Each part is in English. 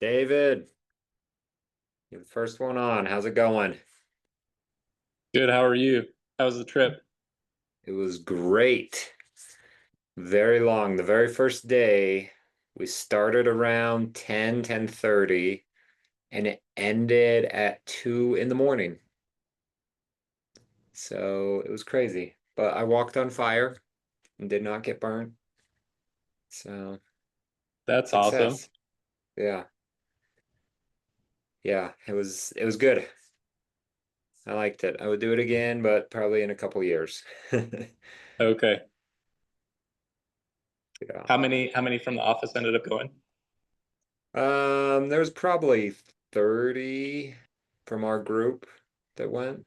David, you're the first one on. How's it going? Good. How are you? How was the trip? It was great. Very long. The very first day, we started around 10:30, and it ended at 2 in the morning. So it was crazy. But I walked on fire and did not get burned. So That's awesome. success. Yeah. Yeah, it was good. I liked it. I would do it again, but probably in a couple years. Okay. Yeah. How many from the office ended up going? There was probably 30 from our group that went.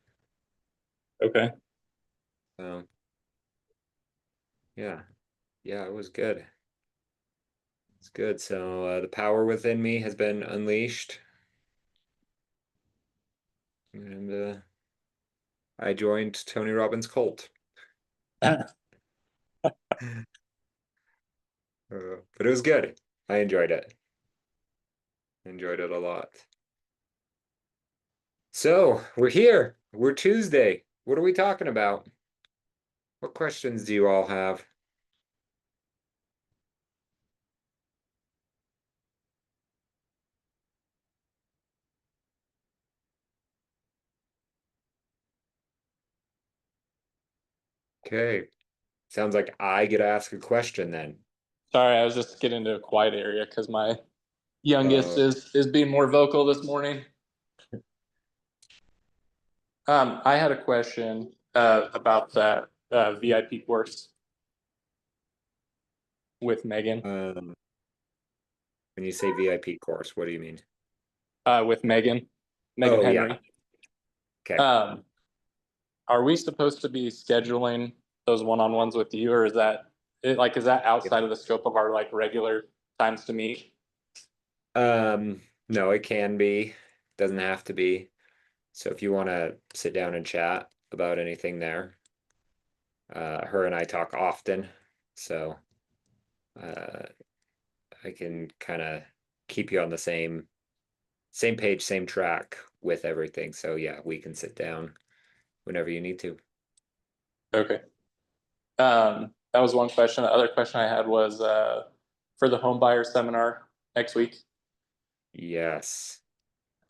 Okay. So yeah, yeah, it was good. It's good. So the power within me has been unleashed, and I joined Tony Robbins' cult. But it was good. I enjoyed it. Enjoyed it a lot. So we're here. We're Tuesday. What are we talking about? What questions do you all have? Okay. Sounds like I get to ask a question then. Sorry, I was just getting into a quiet area because my youngest Uh, is being more vocal this morning. I had a question about that VIP course with Megan. um, when you say VIP course, what do you mean? With Megan Oh yeah. Henry. Okay. Um, are we supposed to be scheduling those one-on-ones with you, or is that Yep. outside of the scope of our like regular times to meet? No, it can be. Doesn't have to be. So if you want to sit down and chat about anything there, her and I talk often, so uh, I can kind of keep you on the same page, same track with everything. So yeah, we can sit down whenever you need to. Okay. That was one question. The other question I had was for the home buyer seminar next week. Yes.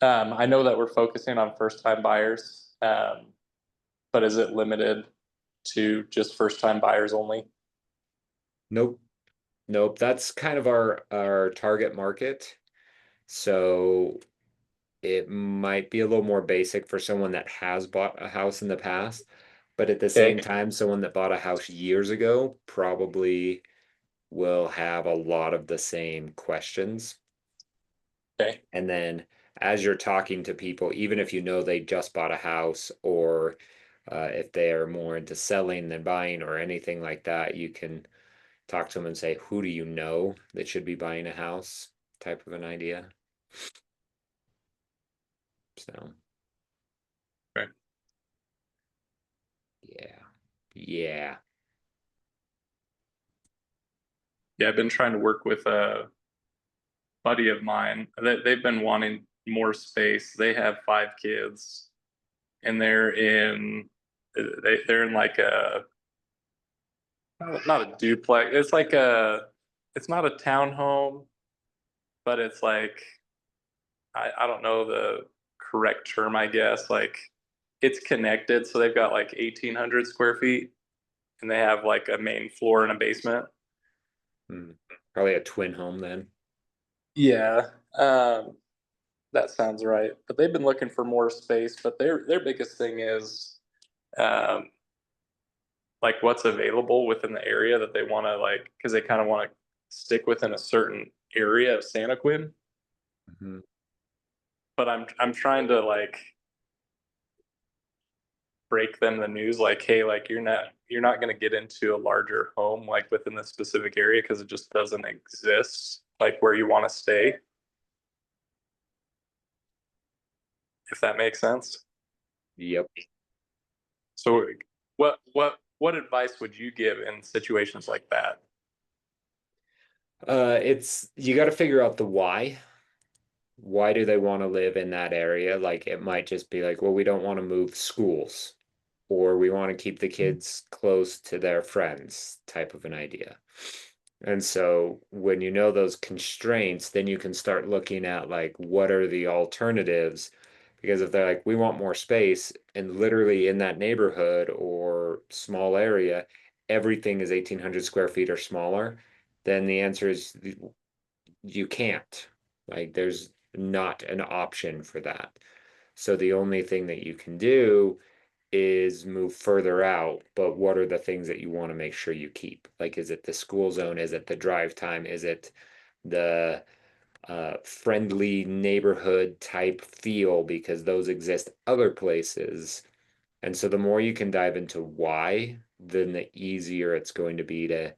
I know that we're focusing on first time buyers, but is it limited to just first time buyers only? Nope. Nope. That's kind of our target market. So it might be a little more basic for someone that has bought a house in the past, but at the same Okay. time, someone that bought a house years ago probably will have a lot of the same questions. Okay. And then as you're talking to people, even if you know they just bought a house or if they are more into selling than buying or anything like that, you can talk to them and say, who do you know that should be buying a house? Type of an idea. So, Okay. yeah. Yeah. Yeah, I've been trying to work with a buddy of mine. They've been wanting more space. They have 5 kids, and they're in like a not a duplex. It's not a townhome, but it's like I don't know the correct term, I guess. Like it's connected, so they've got like 1,800 square feet, and they have like a main floor and a basement. Hmm. Probably a twin home then. Yeah, that sounds right. But they've been looking for more space. But their biggest thing is um, like what's available within the area that they want to like because they kind of want to stick within a certain area of Santa Quinn. Mhm. But I'm trying to like break them the news like hey like you're not going to get into a larger home like within the specific area because it just doesn't exist like where you want to stay, if that makes sense. Yep. So what advice would you give in situations like that? It's you got to figure out the why. why do they want to live in that area? Like it might just be like, well, we don't want to move schools, or we want to keep the kids close to their friends type of an idea. And so when you know those constraints, then you can start looking at like what are the alternatives? Because if they're like, we want more space, and literally in that neighborhood or small area, everything is 1,800 square feet or smaller, then the answer is you can't. Like there's not an option for that. So the only thing that you can do is move further out, but what are the things that you want to make sure you keep? Like, is it the school zone? Is it the drive time? Is it the friendly neighborhood type feel? Because those exist other places. And so the more you can dive into why, then the easier it's going to be to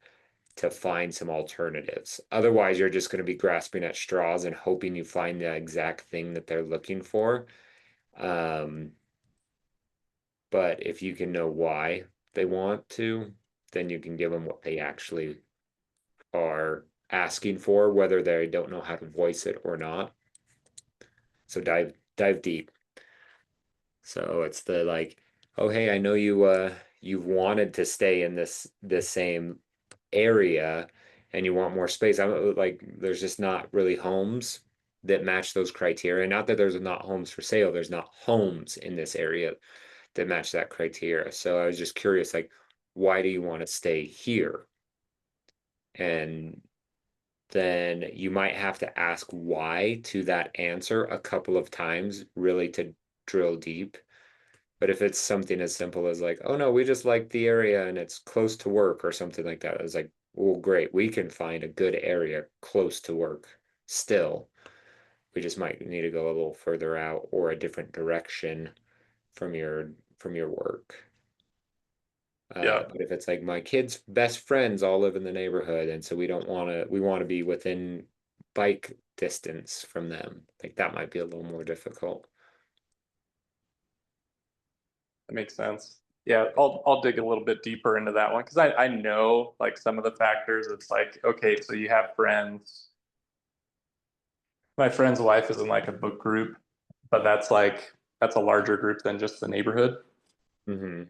find some alternatives. Otherwise, you're just going to be grasping at straws and hoping you find the exact thing that they're looking for. Um, but if you can know why they want to, then you can give them what they actually are asking for, whether they don't know how to voice it or not. So dive deep. So it's the like, oh hey, I know you've wanted to stay in this same area and you want more space. I'm like there's just not really homes that match those criteria. Not that there's not homes for sale, there's not homes in this area that match that criteria. So I was just curious, like, why do you want to stay here? And then you might have to ask why to that answer a couple of times, really to drill deep. But if it's something as simple as like, oh no, we just like the area and it's close to work or something like that, it's like, well, great, we can find a good area close to work still. We just might need to go a little further out or a different direction from your work. Yeah, But if it's like my kids' best friends all live in the neighborhood, and so we want to be within bike distance from them. Like that might be a little more difficult. that makes sense. Yeah, I'll dig a little bit deeper into that one because I know like some of the factors. It's like, okay, so you have friends. My friend's wife is in like a book group, but that's a larger group than just the neighborhood. Hmm.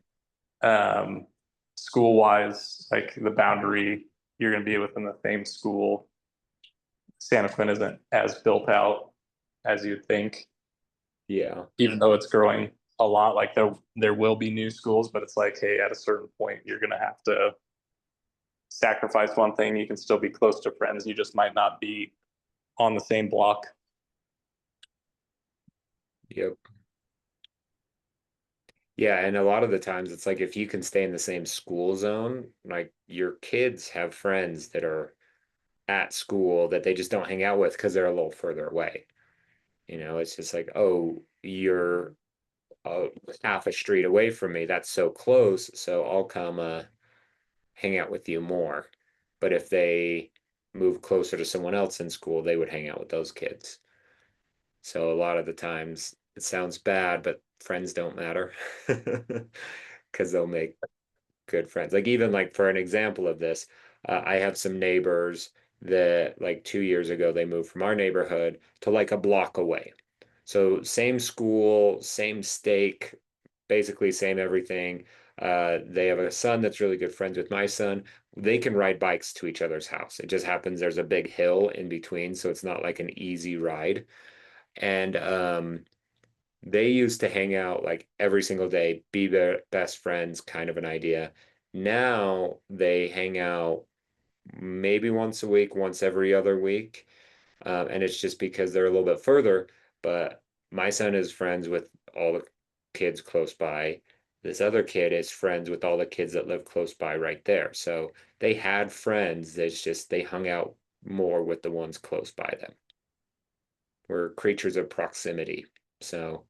Um, School wise, like the boundary, you're going to be within the same school. Santa Quinn isn't as built out as you'd think, Yeah. even though it's growing a lot. Like there will be new schools, but it's like, hey, at a certain point, you're going to have to sacrifice one thing. You can still be close to friends. You just might not be on the same block. Yep. Yeah, and a lot of the times it's like if you can stay in the same school zone, like your kids have friends that are at school that they just don't hang out with because they're a little further away. It's just like, oh, you're uh, half a street away from me. That's so close, so I'll come hang out with you more. But if they move closer to someone else in school, they would hang out with those kids. So a lot of the times it sounds bad, but friends don't matter because they'll make good friends. Like even like for an example of this, I have some neighbors that like 2 years ago they moved from our neighborhood to like a block away. So same school, same stake, basically same everything. They have a son that's really good friends with my son. They can ride bikes to each other's house. It just happens there's a big hill in between, so it's not like an easy ride. And they used to hang out like every single day, be their best friends, kind of an idea. Now they hang out maybe once a week, once every other week. And it's just because they're a little bit further. But my son is friends with all the kids close by. This other kid is friends with all the kids that live close by right there. So they had friends. It's just they hung out more with the ones close by them. We're creatures of proximity. So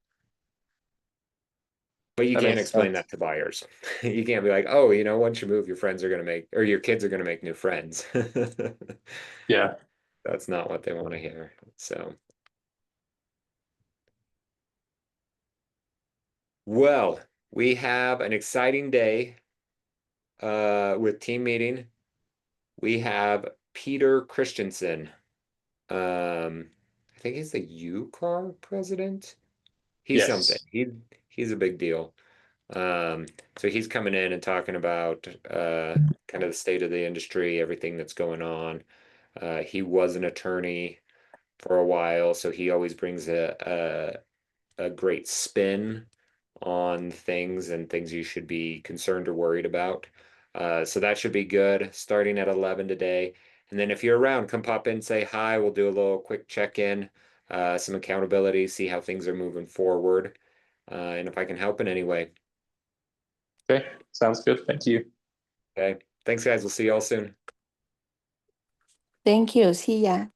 but you That can't makes explain sense. that to buyers. You can't be like, oh, once you move, your friends are going to make, or your kids are going to make new friends. Yeah, That's not what they want to hear. So, well, we have an exciting day with team meeting. We have Peter Christensen. Um, I think he's the UCAR president. He's something. Yes. He's a big deal. Um, so he's coming in and talking about kind of the state of the industry, everything that's going on. He was an attorney for a while, so he always brings a great spin on things and things you should be concerned or worried about. So that should be good starting at 11 today. And then if you're around, come pop in, say hi. We'll do a little quick check-in, some accountability, see how things are moving forward, and if I can help in any way. Okay, sounds good. Thank you. Okay. Thanks, guys. We'll see you all soon. Thank you. See ya.